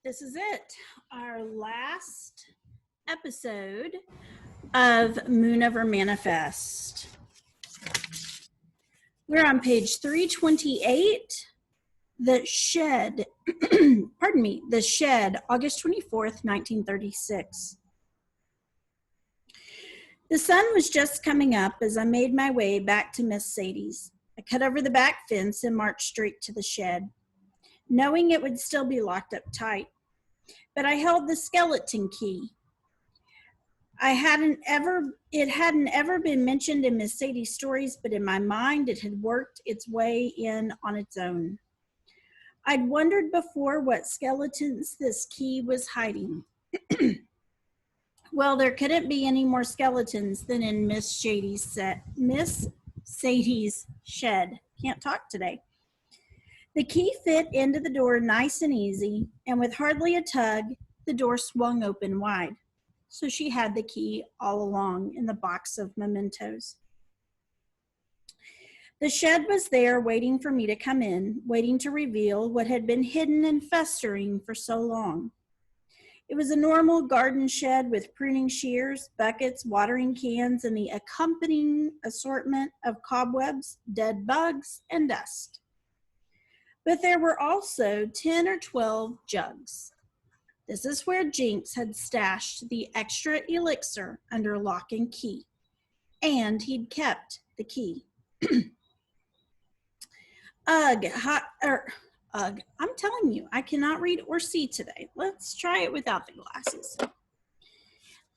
This is it, our last episode of Moon Over Manifest. We're on page 328, The Shed, The Shed, August 24th, 1936. The sun was just coming up as I made my way back to Miss Sadie's. I cut over the back fence and marched straight to the shed, knowing it would still be locked up tight. But I held the skeleton key. It hadn't ever been mentioned in Miss Sadie's stories, but in my mind it had worked its way in on its own. I'd wondered before what skeletons this key was hiding. Well, there couldn't be any more skeletons than in Miss Sadie's shed. Can't talk today. The key fit into the door nice and easy, and with hardly a tug, the door swung open wide. So she had the key all along in the box of mementos. The shed was there waiting for me to come in, waiting to reveal what had been hidden and festering for so long. It was a normal garden shed with pruning shears, buckets, watering cans, and the accompanying assortment of cobwebs, dead bugs, and dust. But there were also 10 or 12 jugs. This is where Jinx had stashed the extra elixir under lock and key, and he'd kept the key. Ugh, I'm telling you, I cannot read or see today. Let's try it without the glasses.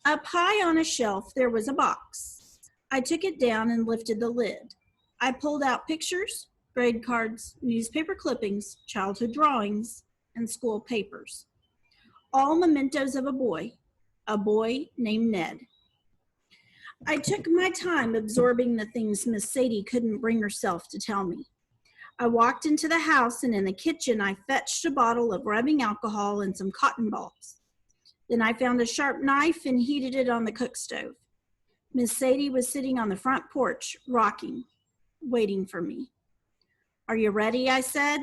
Up high on a shelf, there was a box. I took it down and lifted the lid. I pulled out pictures, grade cards, newspaper clippings, childhood drawings, and school papers. All mementos of a boy named Ned. I took my time absorbing the things Miss Sadie couldn't bring herself to tell me. I walked into the house, and in the kitchen I fetched a bottle of rubbing alcohol and some cotton balls. Then I found a sharp knife and heated it on the cook stove. Miss Sadie was sitting on the front porch, rocking, waiting for me. "Are you ready?" I said.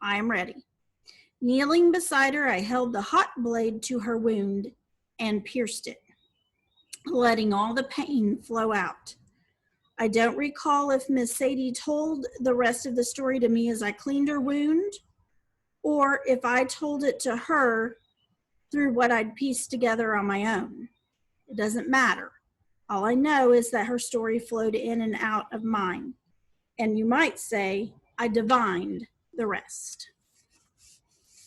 "I am ready." Kneeling beside her, I held the hot blade to her wound and pierced it, letting all the pain flow out. I don't recall if Miss Sadie told the rest of the story to me as I cleaned her wound, or if I told it to her through what I'd pieced together on my own. It doesn't matter. All I know is that her story flowed in and out of mine, and you might say I divined the rest.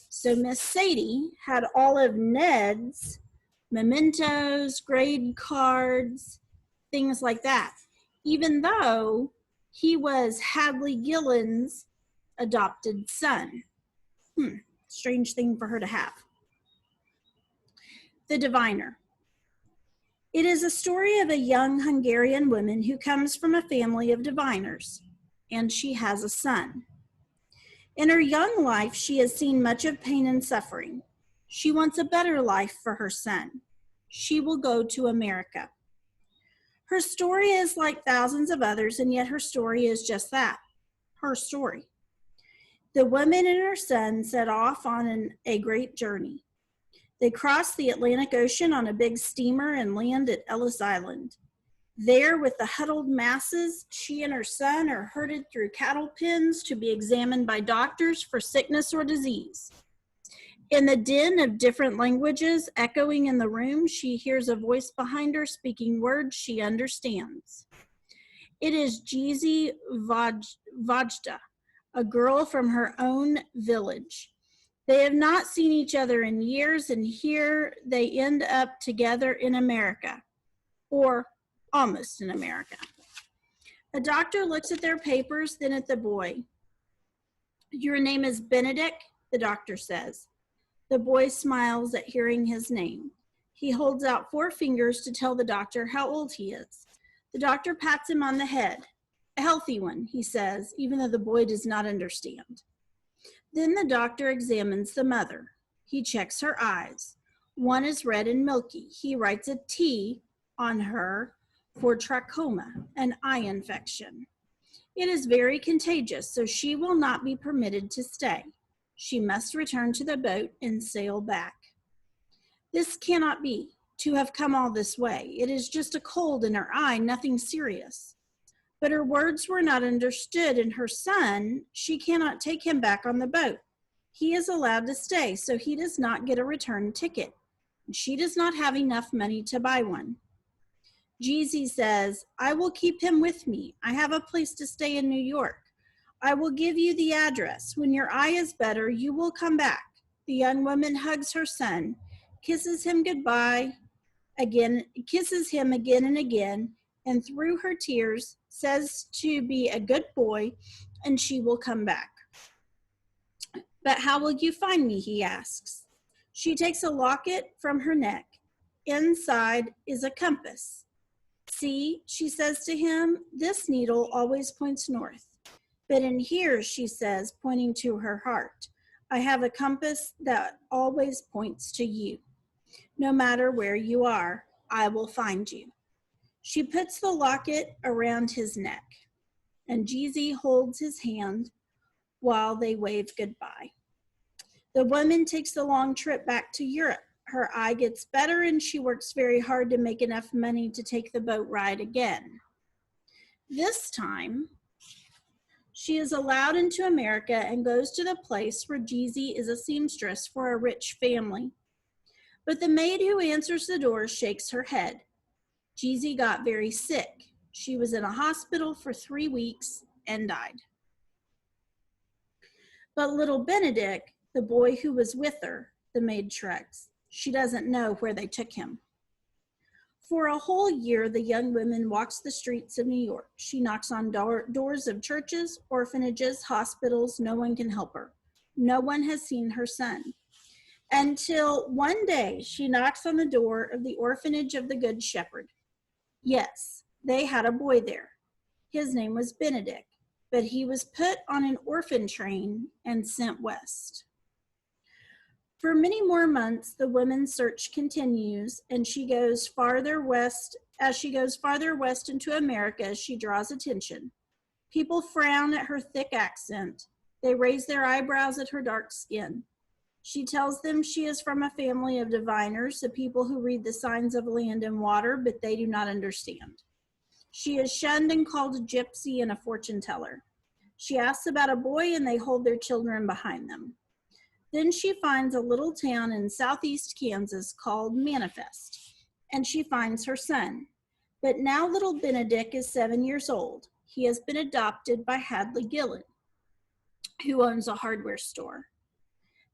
So Miss Sadie had all of Ned's mementos, grade cards, things like that, even though he was Hadley Gillen's adopted son. Strange thing for her to have. The Diviner. It is a story of a young Hungarian woman who comes from a family of diviners, and she has a son. In her young life, she has seen much of pain and suffering. She wants a better life for her son. She will go to America. Her story is like thousands of others, and yet her story is just that, her story. The woman and her son set off on a great journey. They cross the Atlantic Ocean on a big steamer and land at Ellis Island. There, with the huddled masses, she and her son are herded through cattle pens to be examined by doctors for sickness or disease. In the din of different languages echoing in the room, she hears a voice behind her speaking words she understands. It is Jizi Vajda, a girl from her own village. They have not seen each other in years, and here they end up together in America, or almost in America. A doctor looks at their papers, then at the boy. "Your name is Benedict," the doctor says. The boy smiles at hearing his name. He holds out 4 fingers to tell the doctor how old he is. The doctor pats him on the head. "A healthy one," he says, even though the boy does not understand. Then the doctor examines the mother. He checks her eyes. One is red and milky. He writes a T on her for trachoma, an eye infection. It is very contagious, so she will not be permitted to stay. She must return to the boat and sail back. This cannot be, to have come all this way. It is just a cold in her eye, nothing serious. But her words were not understood, and her son, she cannot take him back on the boat. He is allowed to stay, so he does not get a return ticket. She does not have enough money to buy one. Jeezy says, I will keep him with me. I have a place to stay in New York. I will give you the address. When your eye is better, you will come back. The young woman hugs her son, kisses him goodbye, kisses him again and again, and through her tears says to be a good boy, and she will come back. But how will you find me, he asks. She takes a locket from her neck. Inside is a compass. See, she says to him, this needle always points north. But in here, she says, pointing to her heart, I have a compass that always points to you. No matter where you are, I will find you. She puts the locket around his neck, and Jeezy holds his hand while they wave goodbye. The woman takes the long trip back to Europe. Her eye gets better, and she works very hard to make enough money to take the boat ride again. This time, she is allowed into America and goes to the place where Jeezy is a seamstress for a rich family. But the maid who answers the door shakes her head. Jeezy got very sick. She was in a hospital for 3 weeks and died. But little Benedict, the boy who was with her, the maid shrugs. She doesn't know where they took him. For a whole year, the young woman walks the streets of New York. She knocks on doors of churches, orphanages, hospitals. No one can help her. No one has seen her son. Until one day, she knocks on the door of the orphanage of the Good Shepherd. Yes, they had a boy there. His name was Benedict, but he was put on an orphan train and sent west. For many more months, the woman's search continues, and she goes farther west. As she goes farther west into America, she draws attention. People frown at her thick accent. They raise their eyebrows at her dark skin. She tells them she is from a family of diviners, the people who read the signs of land and water, but they do not understand. She is shunned and called a gypsy and a fortune teller. She asks about a boy, and they hold their children behind them. Then she finds a little town in southeast Kansas called Manifest, and she finds her son. But now little Benedict is 7 years old. He has been adopted by Hadley Gillen, who owns a hardware store.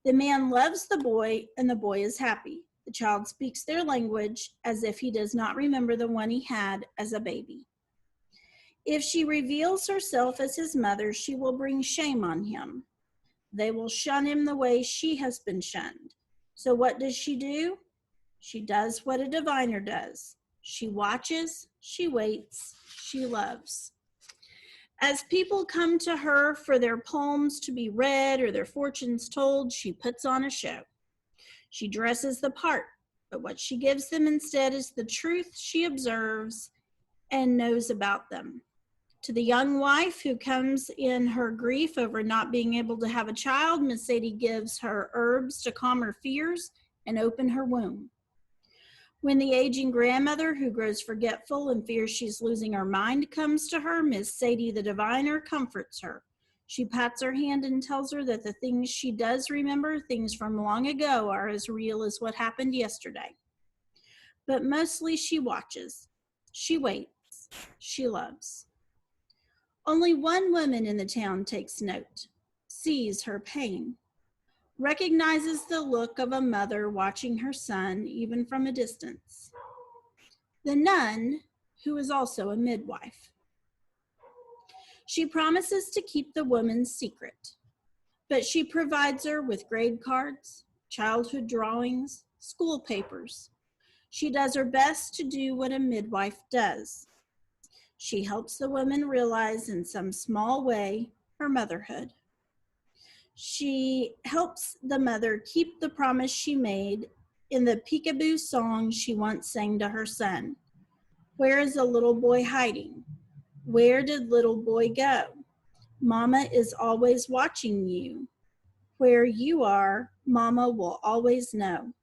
The man loves the boy, and the boy is happy. The child speaks their language as if he does not remember the one he had as a baby. If she reveals herself as his mother, she will bring shame on him. They will shun him the way she has been shunned. So what does she do? She does what a diviner does. She watches, she waits, she loves. As people come to her for their palms to be read or their fortunes told, she puts on a show. She dresses the part, but what she gives them instead is the truth she observes and knows about them. To the young wife who comes in her grief over not being able to have a child, Miss Sadie gives her herbs to calm her fears and open her womb. When the aging grandmother who grows forgetful and fears she's losing her mind comes to her, Miss Sadie the diviner comforts her. She pats her hand and tells her that the things she does remember, things from long ago, are as real as what happened yesterday. But mostly she watches, she waits, she loves. Only one woman in the town takes note, sees her pain, recognizes the look of a mother watching her son even from a distance. The nun, who is also a midwife. She promises to keep the woman's secret, but she provides her with grade cards, childhood drawings, school papers. She does her best to do what a midwife does. She helps the woman realize in some small way her motherhood. She helps the mother keep the promise she made in the peekaboo song she once sang to her son. Where is the little boy hiding? Where did little boy go? Mama is always watching you. Where you are, Mama will always know.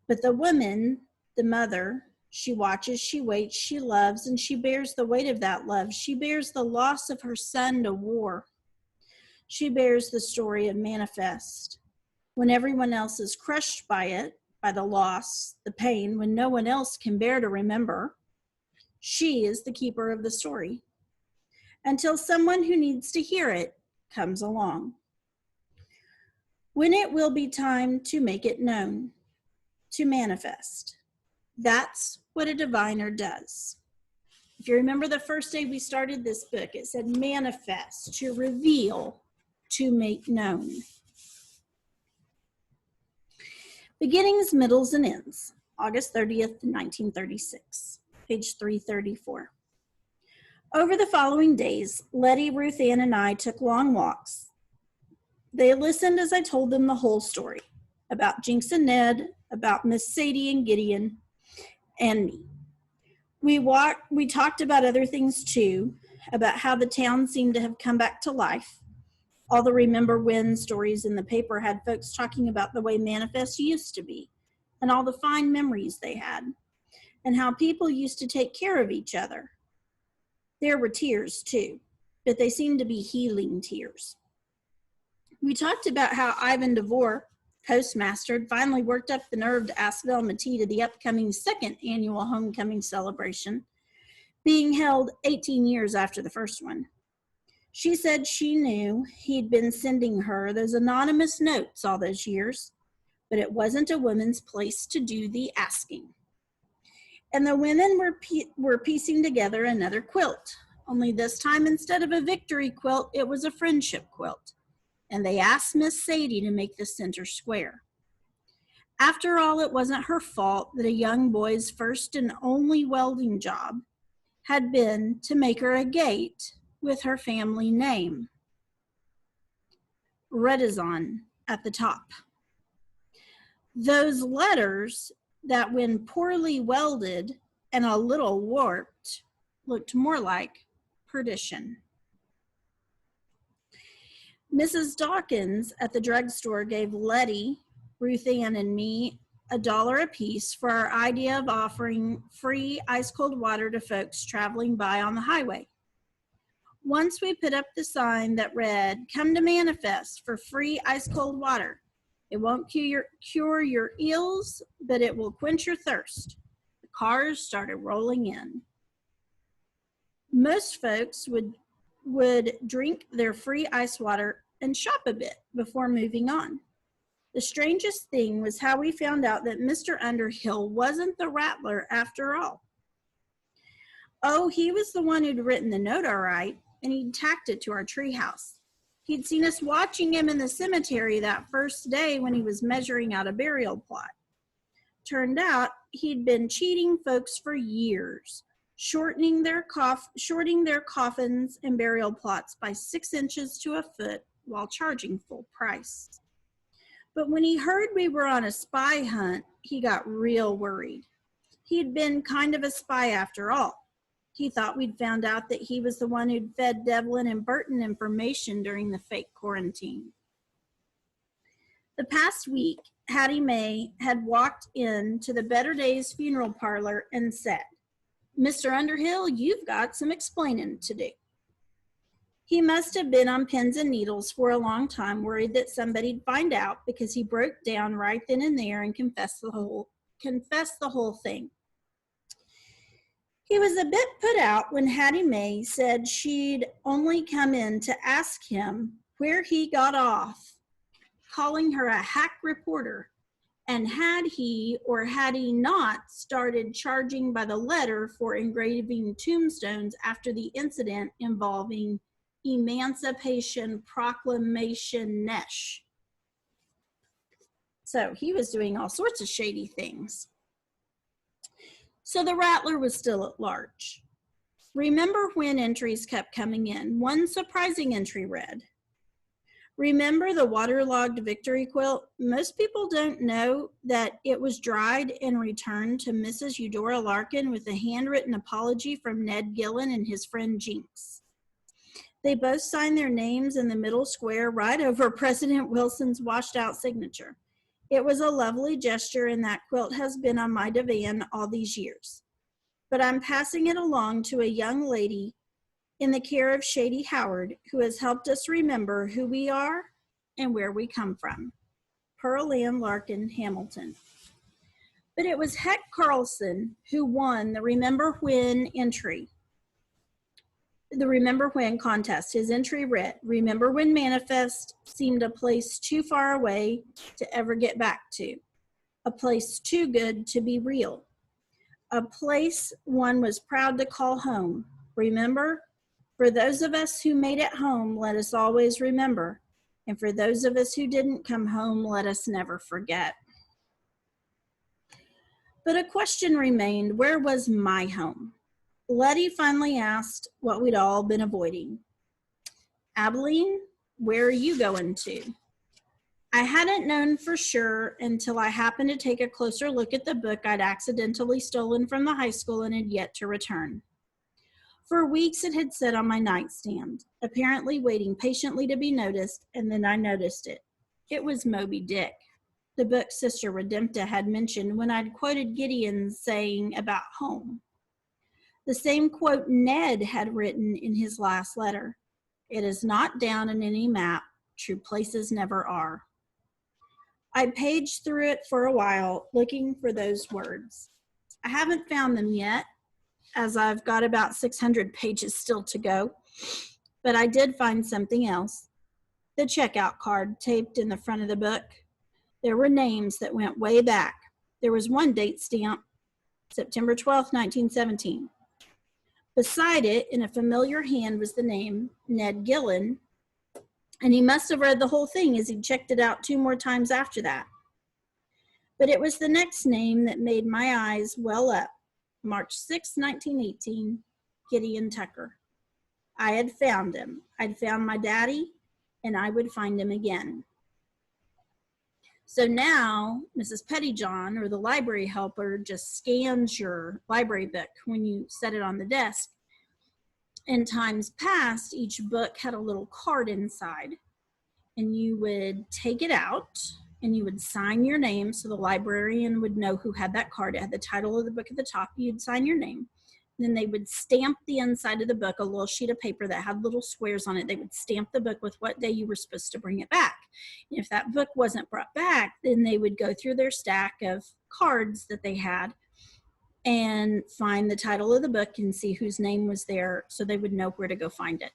But the woman, the mother, she watches, she waits, she loves, and she bears the weight of that love. She bears the loss of her son to war. She bears the story of Manifest. When everyone else is crushed by it, by the loss, the pain, when no one else can bear to remember, she is the keeper of the story. Until someone who needs to hear it comes along. When it will be time to make it known, to manifest. That's what a diviner does. If you remember the first day we started this book, it said manifest, to reveal, to make known. Beginnings, middles, and ends. August 30th, 1936, page 334. Over the following days, Letty, Ruth Ann, and I took long walks. They listened as I told them the whole story, about Jinx and Ned, about Miss Sadie and Gideon, and me. We talked about other things too, about how the town seemed to have come back to life. All the Remember When stories in the paper had folks talking about the way Manifest used to be, and all the fine memories they had, and how people used to take care of each other. There were tears too, but they seemed to be healing tears. We talked about how Ivan DeVore, postmaster, had finally worked up the nerve to ask Velma T to the upcoming second annual homecoming celebration, being held 18 years after the first one. She said she knew he'd been sending her those anonymous notes all those years, but it wasn't a woman's place to do the asking. And the women were piecing together another quilt, only this time instead of a victory quilt, it was a friendship quilt. And they asked Miss Sadie to make the center square. After all, it wasn't her fault that a young boy's first and only welding job had been to make her a gate with her family name, Redazon, at the top. Those letters that, when poorly welded and a little warped, looked more like perdition. Mrs. Dawkins at the drugstore gave Letty, Ruth Ann, and me $1 apiece for our idea of offering free ice-cold water to folks traveling by on the highway. Once we put up the sign that read, "Come to Manifest for free ice-cold water. It won't cure your ills, but it will quench your thirst." The cars started rolling in. Most folks would drink their free ice water and shop a bit before moving on. The strangest thing was how we found out that Mr. Underhill wasn't the Rattler after all. Oh, he was the one who'd written the note all right, and he'd tacked it to our treehouse. He'd seen us watching him in the cemetery that first day when he was measuring out a burial plot. Turned out he'd been cheating folks for years, shorting their coffins and burial plots by 6 inches to a foot while charging full price. But when he heard we were on a spy hunt, he got real worried. He'd been kind of a spy after all. He thought we'd found out that he was the one who'd fed Devlin and Burton information during the fake quarantine. The past week, Hattie Mae had walked into the Better Days funeral parlor and said, "Mr. Underhill, you've got some explaining to do." He must have been on pins and needles for a long time, worried that somebody'd find out, because he broke down right then and there and confessed the whole thing. He was a bit put out when Hattie Mae said she'd only come in to ask him where he got off calling her a hack reporter, and had he or had he not started charging by the letter for engraving tombstones after the incident involving Emancipation Proclamation Nesh. So he was doing all sorts of shady things. So the Rattler was still at large. Remember when entries kept coming in? One surprising entry read, "Remember the waterlogged victory quilt? Most people don't know that it was dried and returned to Mrs. Eudora Larkin with a handwritten apology from Ned Gillen and his friend Jinx. They both signed their names in the middle square right over President Wilson's washed out signature. It was a lovely gesture, and that quilt has been on my divan all these years. But I'm passing it along to a young lady in the care of Shady Howard, who has helped us remember who we are and where we come from. Pearl Ann Larkin Hamilton. But it was Heck Carlson who won the Remember When contest. His entry read, "Remember when manifest seemed a place too far away to ever get back to, a place too good to be real, a place one was proud to call home. Remember, for those of us who made it home, let us always remember, and for those of us who didn't come home, let us never forget." But a question remained: where was my home? Letty finally asked what we'd all been avoiding. "Abilene, where are you going to?" I hadn't known for sure until I happened to take a closer look at the book I'd accidentally stolen from the high school and had yet to return. For weeks it had sat on my nightstand, apparently waiting patiently to be noticed, and then I noticed it. It was Moby Dick, the book Sister Redempta had mentioned when I'd quoted Gideon's saying about home. The same quote Ned had written in his last letter: "It is not down in any map, true places never are." I paged through it for a while, looking for those words. I haven't found them yet, as I've got about 600 pages still to go, but I did find something else. The checkout card taped in the front of the book. There were names that went way back. There was one date stamp, September 12th, 1917. Beside it, in a familiar hand, was the name Ned Gillen, and he must have read the whole thing as he checked it out 2 more times after that. But it was the next name that made my eyes well up. March 6, 1918, Gideon Tucker. I had found him. I'd found my daddy, and I would find him again. So now, Mrs. Pettyjohn, or the library helper, just scans your library book when you set it on the desk. In times past, each book had a little card inside, and you would take it out, and you would sign your name so the librarian would know who had that card. It had the title of the book at the top. You'd sign your name. Then they would stamp the inside of the book, a little sheet of paper that had little squares on it. They would stamp the book with what day you were supposed to bring it back. And if that book wasn't brought back, then they would go through their stack of cards that they had and find the title of the book and see whose name was there so they would know where to go find it.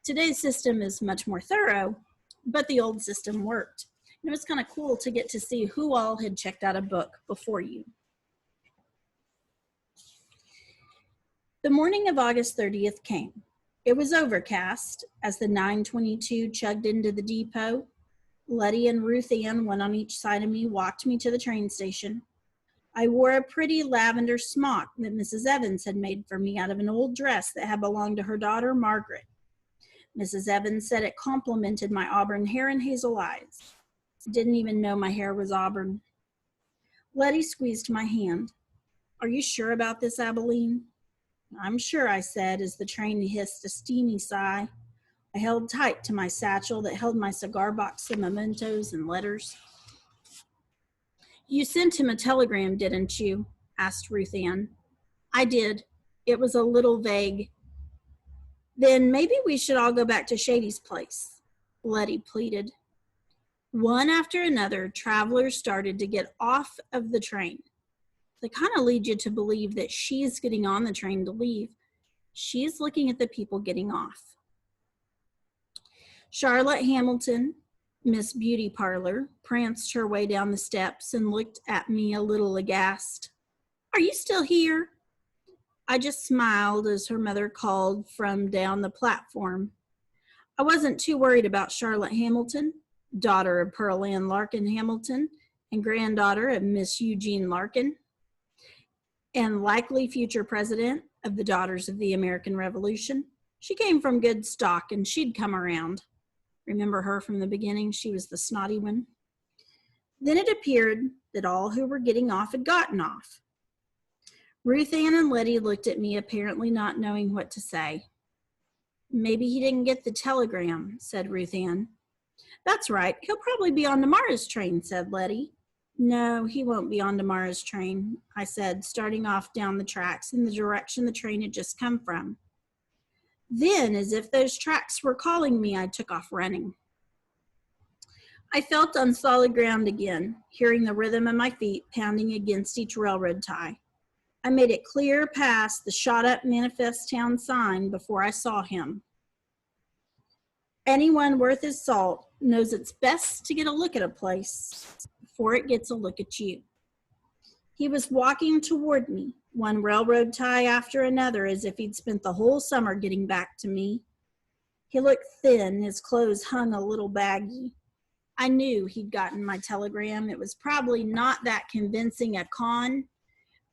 Today's system is much more thorough, but the old system worked. And it was kind of cool to get to see who all had checked out a book before you. The morning of August 30th came. It was overcast as the 922 chugged into the depot. Letty and Ruth Ann, one on each side of me, walked me to the train station. I wore a pretty lavender smock that Mrs. Evans had made for me out of an old dress that had belonged to her daughter, Margaret. Mrs. Evans said it complimented my auburn hair and hazel eyes. Didn't even know my hair was auburn. Letty squeezed my hand. "Are you sure about this, Abilene?" "I'm sure," I said, as the train hissed a steamy sigh. I held tight to my satchel that held my cigar box of mementos and letters. "You sent him a telegram, didn't you?" asked Ruth Ann. "I did. It was a little vague." "Then maybe we should all go back to Shady's place," Letty pleaded. One after another, travelers started to get off of the train. They kind of lead you to believe that she's getting on the train to leave. She's looking at the people getting off. Charlotte Hamilton, Miss Beauty Parlor, pranced her way down the steps and looked at me a little aghast. "Are you still here?" I just smiled as her mother called from down the platform. I wasn't too worried about Charlotte Hamilton, daughter of Pearl Ann Larkin Hamilton and granddaughter of Miss Eugene Larkin, and likely future president of the Daughters of the American Revolution. She came from good stock and she'd come around. Remember her from the beginning? She was the snotty one. Then it appeared that all who were getting off had gotten off. Ruth Ann and Letty looked at me, apparently not knowing what to say. Maybe he didn't get the telegram, said Ruth Ann. That's right. He'll probably be on tomorrow's train, said Letty. No, he won't be on tomorrow's train, I said, starting off down the tracks in the direction the train had just come from. Then, as if those tracks were calling me, I took off running. I felt on solid ground again, hearing the rhythm of my feet pounding against each railroad tie. I made it clear past the shot-up Manifest Town sign before I saw him. Anyone worth his salt knows it's best to get a look at a place before it gets a look at you. He was walking toward me, one railroad tie after another, as if he'd spent the whole summer getting back to me. He looked thin, his clothes hung a little baggy. I knew he'd gotten my telegram. It was probably not that convincing a con,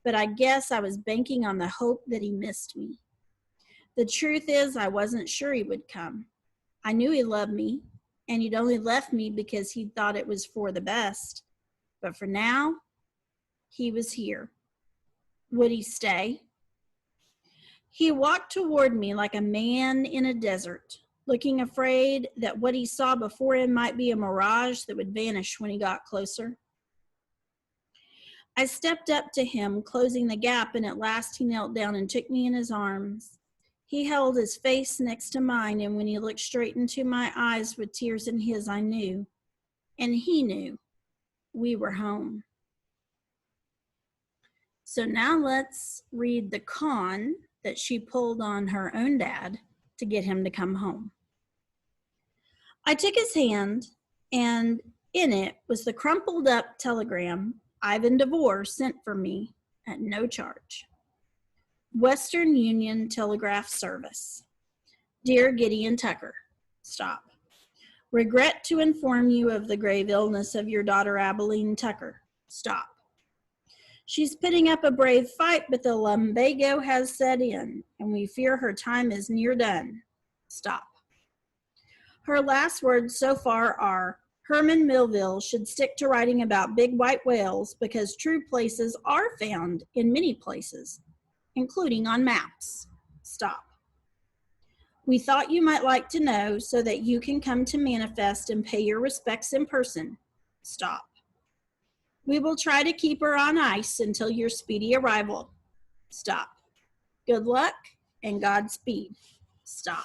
but I guess I was banking on the hope that he missed me. The truth is, I wasn't sure he would come. I knew he loved me, and he'd only left me because he thought it was for the best. But for now, he was here. Would he stay? He walked toward me like a man in a desert, looking afraid that what he saw before him might be a mirage that would vanish when he got closer. I stepped up to him, closing the gap, and at last he knelt down and took me in his arms. He held his face next to mine, and when he looked straight into my eyes with tears in his, I knew, and he knew, we were home. So now let's read the con that she pulled on her own dad to get him to come home. I took his hand, and in it was the crumpled up telegram Ivan DeVore sent for me at no charge. Western Union Telegraph Service. Dear Gideon Tucker, stop. Regret to inform you of the grave illness of your daughter Abilene Tucker. Stop. She's putting up a brave fight, but the lumbago has set in, and we fear her time is near done. Stop. Her last words so far are, Herman Melville should stick to writing about big white whales because true places are found in many places, including on maps. Stop. We thought you might like to know so that you can come to Manifest and pay your respects in person. Stop. We will try to keep her on ice until your speedy arrival. Stop. Good luck and Godspeed. Stop.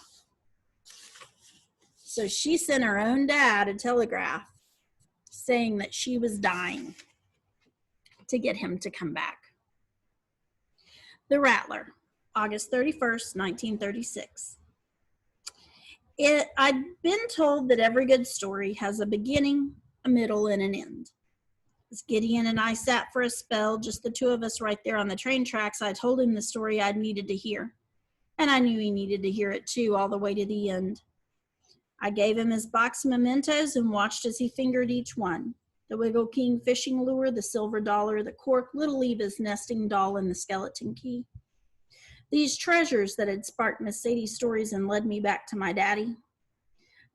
So she sent her own dad a telegraph saying that she was dying to get him to come back. The Rattler, August 31st, 1936. I'd been told that every good story has a beginning, a middle, and an end. As Gideon and I sat for a spell, just the two of us right there on the train tracks, I told him the story I'd needed to hear. And I knew he needed to hear it too, all the way to the end. I gave him his box of mementos and watched as he fingered each one. The Wiggle King fishing lure, the silver dollar, the cork, little Eva's nesting doll, and the skeleton key. These treasures that had sparked Miss Sadie's stories and led me back to my daddy.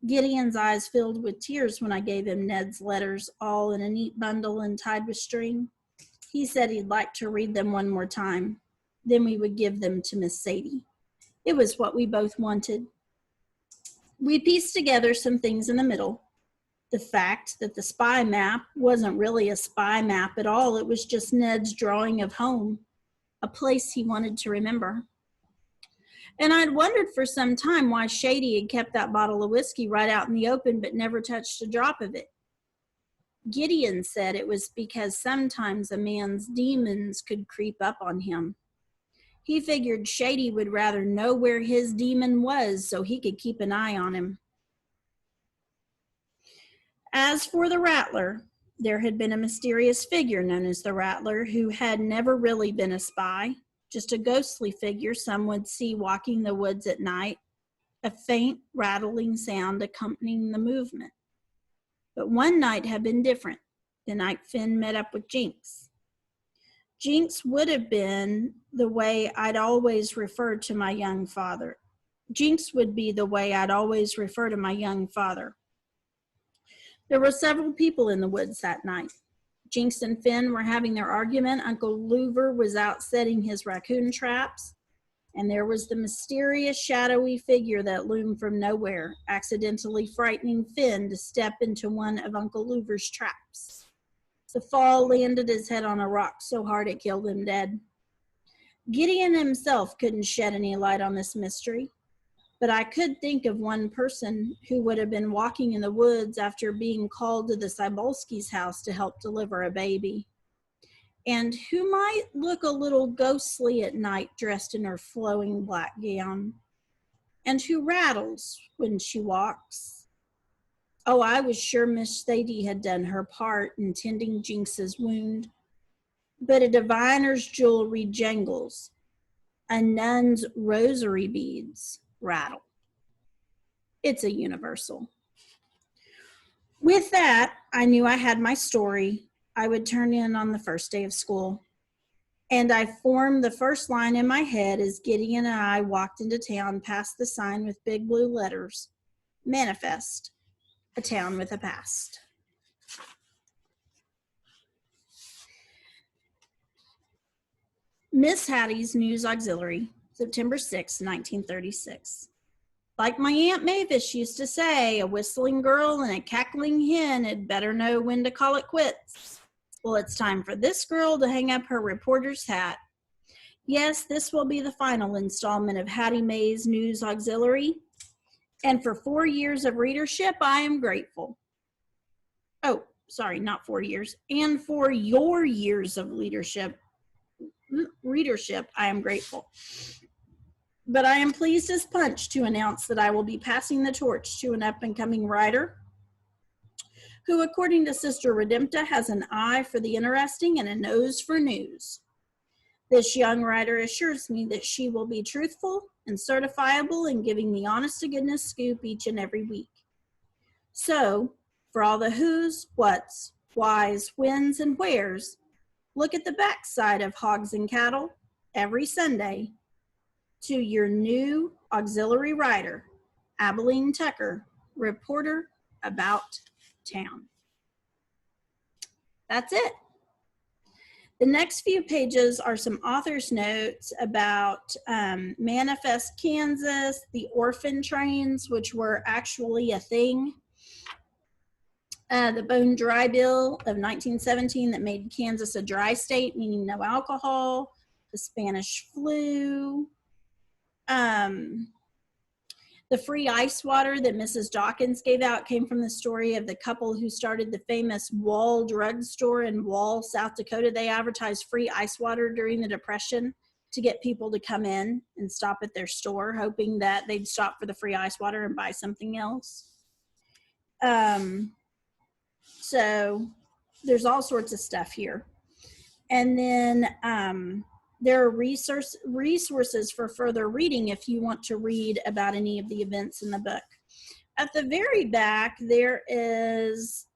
Gideon's eyes filled with tears when I gave him Ned's letters, all in a neat bundle and tied with string. He said he'd like to read them one more time. Then we would give them to Miss Sadie. It was what we both wanted. We pieced together some things in the middle. The fact that the spy map wasn't really a spy map at all. It was just Ned's drawing of home, a place he wanted to remember. And I'd wondered for some time why Shady had kept that bottle of whiskey right out in the open but never touched a drop of it. Gideon said it was because sometimes a man's demons could creep up on him. He figured Shady would rather know where his demon was so he could keep an eye on him. As for the Rattler, there had been a mysterious figure known as the Rattler who had never really been a spy, just a ghostly figure some would see walking the woods at night, a faint rattling sound accompanying the movement. But one night had been different, the night Finn met up with Jinx. Jinx would have been the way I'd always referred to my young father. Jinx would be the way I'd always refer to my young father. There were several people in the woods that night. Jinx and Finn were having their argument. Uncle Louver was out setting his raccoon traps. And there was the mysterious, shadowy figure that loomed from nowhere, accidentally frightening Finn to step into one of Uncle Louver's traps. The fall landed his head on a rock so hard it killed him dead. Gideon himself couldn't shed any light on this mystery, but I could think of one person who would have been walking in the woods after being called to the Cybulski's house to help deliver a baby, and who might look a little ghostly at night dressed in her flowing black gown, and who rattles when she walks. Oh, I was sure Miss Sadie had done her part in tending Jinx's wound, but a diviner's jewelry jangles, a nun's rosary beads rattle. It's a universal. With that, I knew I had my story I would turn in on the first day of school. And I formed the first line in my head as Gideon and I walked into town past the sign with big blue letters, Manifest, a town with a past. Miss Hattie's News Auxiliary, September 6, 1936. Like my Aunt Mavis used to say, a whistling girl and a cackling hen had better know when to call it quits. Well, it's time for this girl to hang up her reporter's hat. Yes, this will be the final installment of Hattie Mae's News Auxiliary. And for 4 years of readership, I am grateful. Oh, sorry, not 4 years. And for your years of readership, I am grateful. But I am pleased as punch to announce that I will be passing the torch to an up-and-coming writer who, according to Sister Redempta, has an eye for the interesting and a nose for news. This young writer assures me that she will be truthful and certifiable in giving the honest-to-goodness scoop each and every week. So, for all the who's, what's, whys, whens, and wheres, look at the backside of Hogs and Cattle every Sunday to your new auxiliary writer, Abilene Tucker, reporter about town. That's it. The next few pages are some author's notes about Manifest, Kansas, the orphan trains, which were actually a thing. The Bone Dry Bill of 1917 that made Kansas a dry state, meaning no alcohol, the Spanish flu, the free ice water that Mrs. Dawkins gave out came from the story of the couple who started the famous Wall drugstore in Wall, South Dakota. They advertised free ice water during the Depression to get people to come in and stop at their store, hoping that they'd stop for the free ice water and buy something else. So there's all sorts of stuff here. And then there are resources for further reading if you want to read about any of the events in the book. At the very back, there is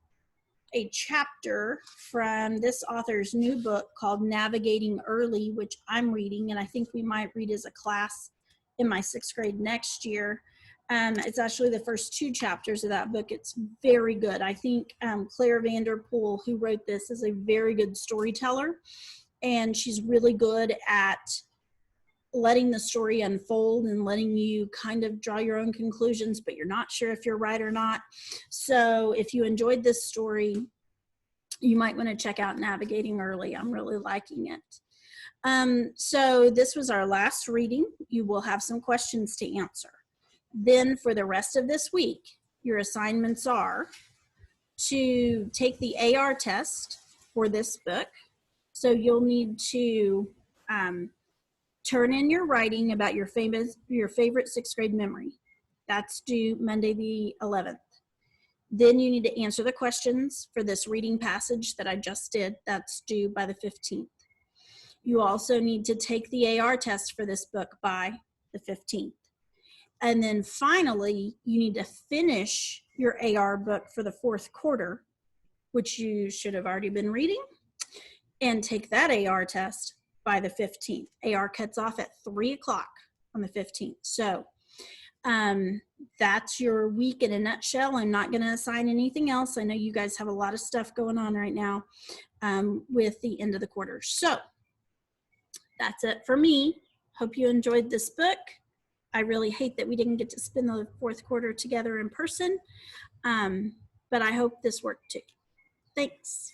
a chapter from this author's new book called Navigating Early, which I'm reading, and I think we might read as a class in my 6th grade next year. It's actually the first 2 chapters of that book. It's very good. I think Claire Vanderpool, who wrote this, is a very good storyteller. And she's really good at letting the story unfold and letting you kind of draw your own conclusions, but you're not sure if you're right or not. So if you enjoyed this story, you might want to check out Navigating Early. I'm really liking it. So this was our last reading. You will have some questions to answer. Then for the rest of this week, your assignments are to take the AR test for this book. So you'll need to turn in your writing about your favorite 6th grade memory. That's due Monday the 11th. Then you need to answer the questions for this reading passage that I just did. That's due by the 15th. You also need to take the AR test for this book by the 15th. And then finally, you need to finish your AR book for the 4th quarter, which you should have already been reading, and take that AR test by the 15th. AR cuts off at 3 o'clock on the 15th. So that's your week in a nutshell. I'm not going to assign anything else. I know you guys have a lot of stuff going on right now with the end of the quarter. So that's it for me. Hope you enjoyed this book. I really hate that we didn't get to spend the fourth quarter together in person, but I hope this worked too. Thanks.